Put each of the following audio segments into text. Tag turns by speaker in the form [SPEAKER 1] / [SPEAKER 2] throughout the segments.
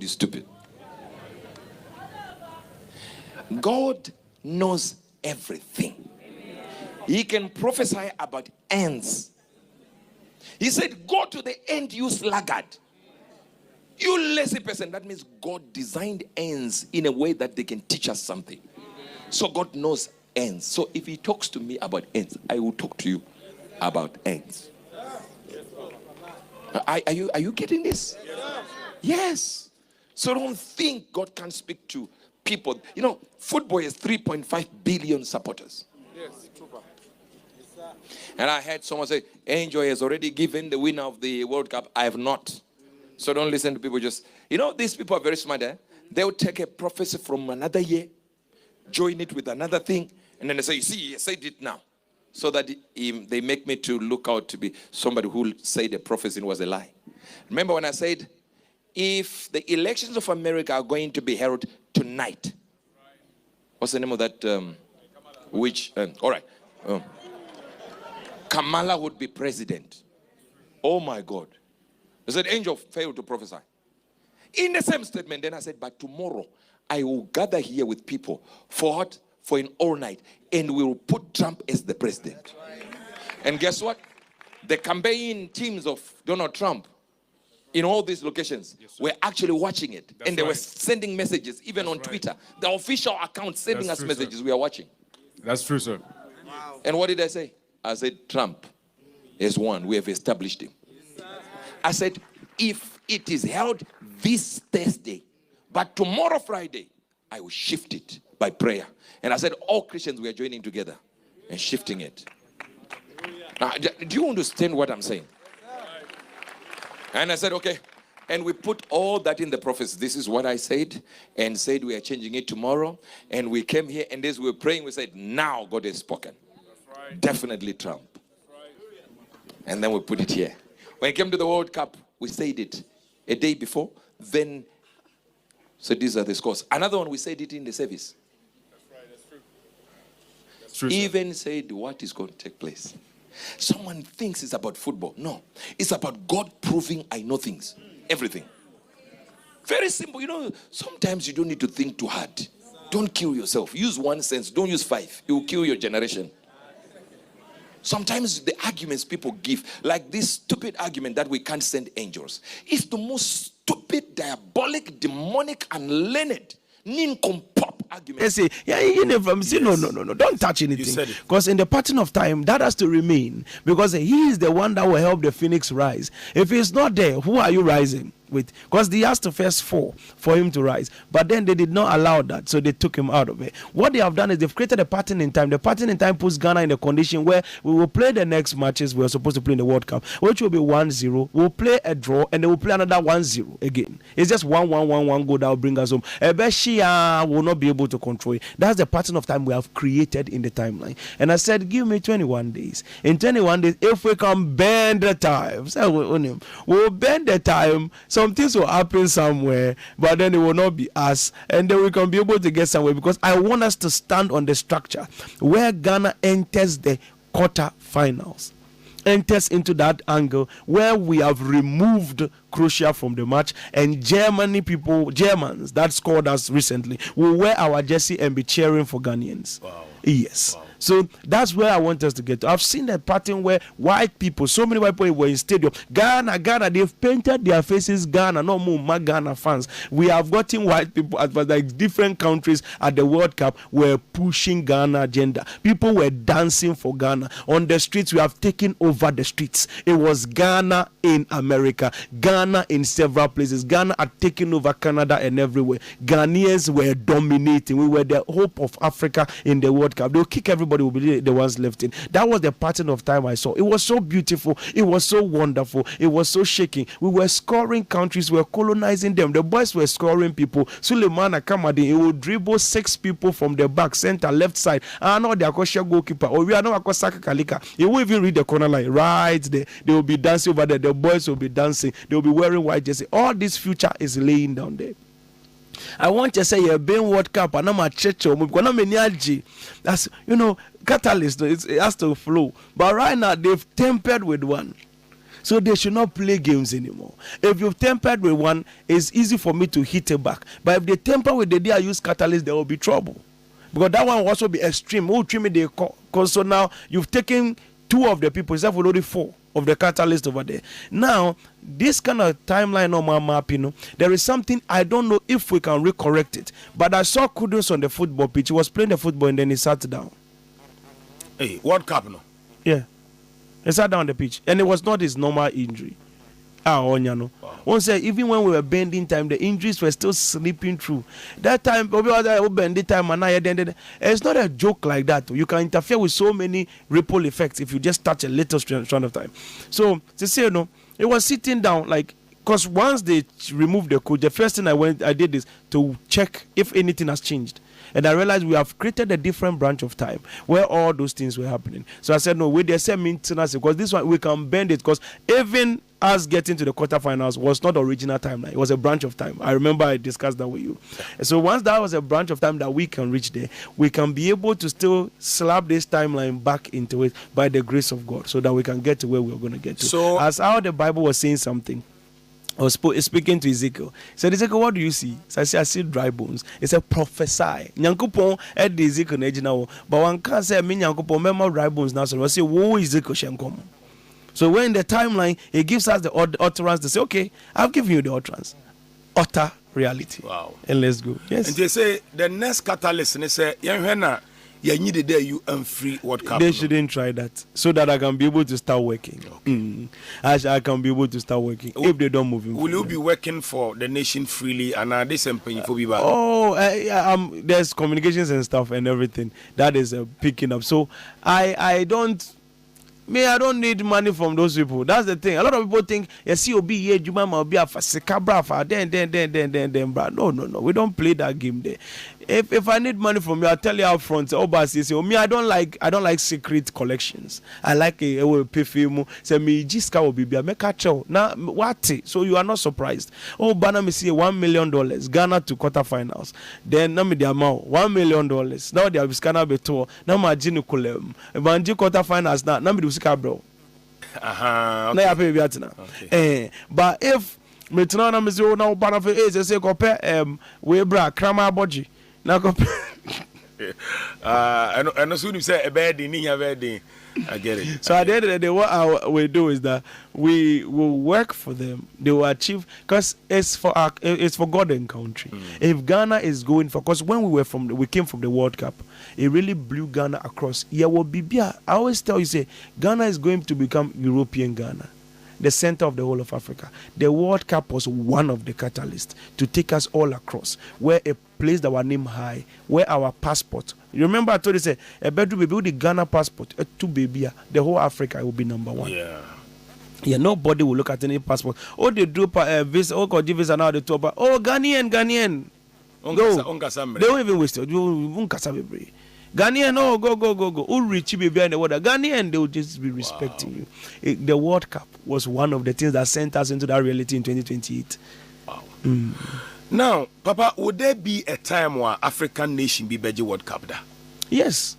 [SPEAKER 1] God is stupid. God knows everything. He can prophesy about ants. He said, go to the end, you sluggard. You lazy person. That means God designed ants in a way that they can teach us something. So God knows ants. So if he talks to me about ants, I will talk to you about ants. Are you getting this? Yes. So don't think God can speak to people. You know, football has 3.5 billion supporters.
[SPEAKER 2] Yes, trooper.
[SPEAKER 1] And I heard someone say, Angel has already given the winner of the World Cup. I have not. So don't listen to people just, you know, these people are very smart. They'll take a prophecy from another year, join it with another thing, and then they say, you see, I said it now. So that they make me to look out to be somebody who said the prophecy was a lie. Remember when I said, if the elections of America are going to be held tonight, what's the name of that? All right. Kamala would be president. Oh my God. I said, Angel failed to prophesy. In the same statement, then I said, but tomorrow I will gather here with people for what? For an all night. And we will put Trump as the president. And guess what? The campaign teams of Donald Trump in all these locations were actually watching it. And they were sending messages, even on Twitter. The official account sending us messages. Sir. We are watching.
[SPEAKER 2] That's true, sir.
[SPEAKER 1] Wow. And what did I say? I said, Trump is won. We have established him. I said, if it is held this Thursday, but tomorrow Friday, I will shift it by prayer. And I said, all Christians, we are joining together and shifting it. Now, do you understand what I'm saying? And I said, okay. And we put all that in the prophecy. This is what I said, and said we are changing it tomorrow. And we came here, and as we were praying, we said, now God has spoken. Right. Definitely Trump. Right. And then we put it here. When it came to the World Cup, we said it a day before. Then, so these are the scores. Another one, we said it in the service.
[SPEAKER 2] That's right, that's true. That's true,
[SPEAKER 1] even said what is going to take place. Someone thinks it's about football. No, it's about God proving I know things. Everything. Very simple. You know, sometimes you don't need to think too hard. Don't kill yourself. Use 1 sense. Don't use 5. It will kill your generation. Sometimes the arguments people give, like this stupid argument that we can't send angels, is the most stupid, diabolic, demonic, unlearned, nincompoop argument.
[SPEAKER 3] Yes, no, don't touch anything. Because in the pattern of time, that has to remain. Because he is the one that will help the phoenix rise. If he's not there, who are you rising with? Because they has to first fall for him to rise. But then they did not allow that, so they took him out of it. What they have done is they've created a pattern in time. The pattern in time puts Ghana in a condition where we will play the next matches we are supposed to play in the World Cup, which will be 1-0. We'll play a draw, and they will play another 1-0 again. It's just 1-1-1-1 goal that will bring us home. Ebeshia will not be able to control it. That's the pattern of time we have created in the timeline. And I said, give me 21 days. In 21 days, if we can bend the time, we'll bend the time. Some things will happen somewhere, but then it will not be us, and then we can be able to get somewhere, because I want us to stand on the structure where Ghana enters the quarterfinals, enters into that angle where we have removed Croatia from the match, and Germans that scored us recently will wear our jersey and be cheering for Ghanaians. Wow. Yes. Wow. So that's where I want us to get to. I've seen that pattern where white people, so many white people were in stadium. Ghana, they've painted their faces Ghana, no more Ghana fans. We have gotten white people at like different countries at the World Cup were pushing Ghana agenda. People were dancing for Ghana. On the streets, we have taken over the streets. It was Ghana in America, Ghana in several places. Ghana had taken over Canada and everywhere. Ghanaians were dominating. We were the hope of Africa in the World Cup. They'll kick everybody, will be the ones left in. That was the pattern of time I saw. It was so beautiful. It was so wonderful. It was so shaking. We were scoring countries. We were colonizing them. The boys were scoring people. Suleiman Akamadi, he would dribble 6 people from the back, center, left side. I know the Akosha goalkeeper. Or we are not Akosaka Kalika. He will even read the corner line right there. They will be dancing over there. The boys will be dancing. They will be wearing white jersey. All this future is laying down there. I want to say you've been World Cup and I'm a church. That's, you know, catalyst, it has to flow. But right now they've tempered with one. So they should not play games anymore. If you've tempered with one, it's easy for me to hit it back. But if they temper with the day I use catalyst, there will be trouble. Because that one will also be extreme. Who trim it? Because so now you've taken 2 of the people, except for only 4 of the catalyst over there. Now, this kind of timeline on my map, there is something I don't know if we can recorrect it. But I saw Kudus on the football pitch. He was playing the football and then he sat down.
[SPEAKER 4] Hey, World Cup, no?
[SPEAKER 3] Yeah. He sat down on the pitch. And it was not his normal injury. Wow. One said, even when we were bending time, the injuries were still slipping through. That time, bending time, and it's not a joke like that. You can interfere with so many ripple effects if you just touch a little strand of time. So, to say, it was sitting down, like, because once they removed the coach, the first thing I did is to check if anything has changed. And I realized we have created a different branch of time where all those things were happening. So I said, no, with the same maintenance, because this one we can bend it, because even us getting to the quarterfinals was not the original timeline. It was a branch of time. I remember I discussed that with you. And so once that was a branch of time that we can reach there, we can be able to still slap this timeline back into it by the grace of God, so that we can get to where we're going to get to. So, as how the Bible was saying something, I was speaking to Ezekiel. He said, Ezekiel, what do you see? So I said, I see dry bones. He said, prophesy. Nyankopon at the Ezekiel Nejinawo. But one can't say, me Nyankopon, remember dry bones now. So I say, who is Ezekiel Shenkom? So when in the timeline, he gives us the utterance to say, okay, I've given you the utterance. Utter reality.
[SPEAKER 4] Wow.
[SPEAKER 3] And let's go. Yes.
[SPEAKER 4] And they say, the next catalyst, and they say, you need to you and free World Cup.
[SPEAKER 3] They shouldn't try that, so that I can be able to start working. Okay. I can be able to start working if they don't move in.
[SPEAKER 4] Will you be working for the nation freely and this campaign for people?
[SPEAKER 3] There's communications and stuff and everything that is picking up. So I don't need money from those people. That's the thing. A lot of people think, no. We don't play that game there. If I need money from you, I'll tell you up front. I don't like secret collections. I like a perfume. Say me jiska will be make a chow. Now what? So you are not surprised. Oh, Bana me see $1 million. Ghana to quarterfinals. Then na me the amount $1 million. Now they have scanner be tour. Now my jinu kulem. Banji quarterfinals now. Now me do sika bro.
[SPEAKER 4] Now
[SPEAKER 3] you pay me but if me tuna na me say now Bana for say compare UEBERT Krama now
[SPEAKER 4] and as soon as you say a bad in I get it.
[SPEAKER 3] So at the end of the day, what we do is that we will work for them. They will achieve, because it's for God and country. If Ghana is going for, because when we came from the World Cup, it really blew Ghana across. I always tell you, say Ghana is going to become European Ghana, the center of the whole of Africa. The World Cup was one of the catalysts to take us all across, where a place our name high, where our passport. You remember I told you, say, a bedroom baby with the Ghana passport, a 2 baby, the whole Africa will be number 1. Yeah, nobody will look at any passport. Oh, they do visa, oh, God, visa now, they talk about, oh, Ghanaian. Go. They won't even waste it. Ghanaian, oh, go. Who rich baby in the water? Ghanaian, they will just be respecting you. The World Cup was one of the things that sent us into that reality in 2028.
[SPEAKER 4] Wow. Now, Papa, would there be a time where African nation be Beji World Cup?
[SPEAKER 3] Yes.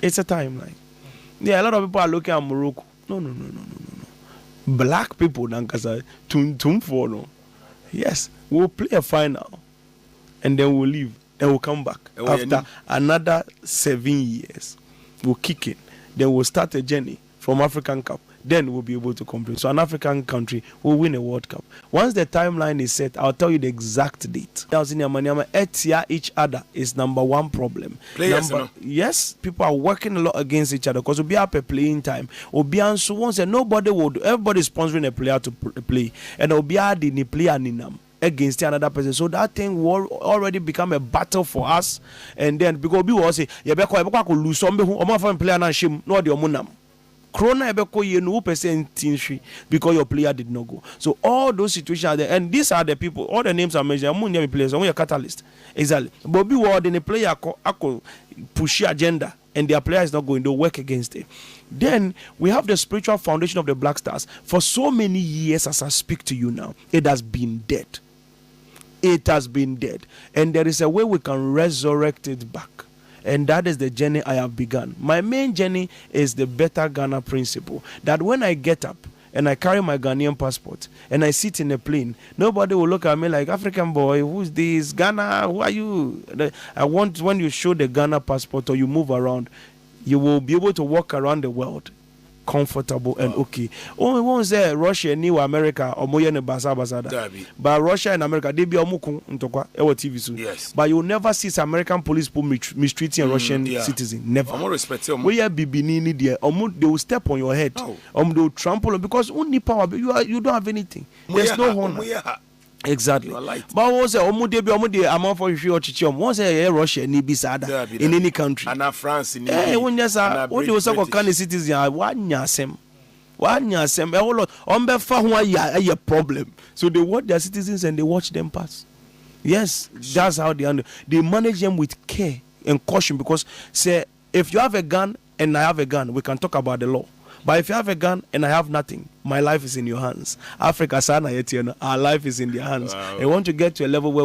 [SPEAKER 3] It's a timeline. Yeah, a lot of people are looking at Morocco. No. Black people, no. Yes, we'll play a final and then we'll leave. Then we'll come back after another 7 years. We'll kick it. Then we'll start a journey from African Cup. Then we'll be able to compete. So an African country will win a World Cup. Once the timeline is set, I'll tell you the exact date. Each other is number 1 problem. Yes, people are working a lot against each other because we'll be up a playing time. So once nobody would, everybody is sponsoring a player to play, and we'll be adding a player against another person. So that thing will already become a battle for us. And then because we will say, lose some player and shame, no the omunam. Corona because your player did not go. So all those situations are there, and these are the people. All the names are mentioned. I'm not players. I'm a catalyst. Exactly. But we were then a player push agenda, and their player is not going to work against it. Then we have the spiritual foundation of the Black Stars. For so many years, as I speak to you now, it has been dead. It has been dead, and there is a way we can resurrect it back. And that is the journey I have begun. My main journey is the Better Ghana principle. That when I get up and I carry my Ghanaian passport and I sit in a plane, nobody will look at me like, African boy, who's this? Ghana, who are you? I want, when you show the Ghana passport or you move around, you will be able to walk around the world comfortable and okay. Oh, we won't say Russia, New America, or Moyenne Basada. But Russia and America, they be Omuku TV soon.
[SPEAKER 4] Yes.
[SPEAKER 3] But you'll never see American police mistreating a Russian citizen. Never.
[SPEAKER 4] I'm respect
[SPEAKER 3] we are Bibini there. They will step on your head. They will trample because only power. You don't have anything. There's no honor. Exactly. But what say amount for you or say Russia ni bisada in any country.
[SPEAKER 4] And France in
[SPEAKER 3] when you say what you say can citizen one nyasem a whole lot on be fa ho a problem. So they watch their citizens and they watch them pass. Yes, that's how they manage them with care and caution, because say if you have a gun and I have a gun, we can talk about the law. But if you have a gun and I have nothing, my life is in your hands. Africa, our life is in their hands. Wow. I want to get to a level where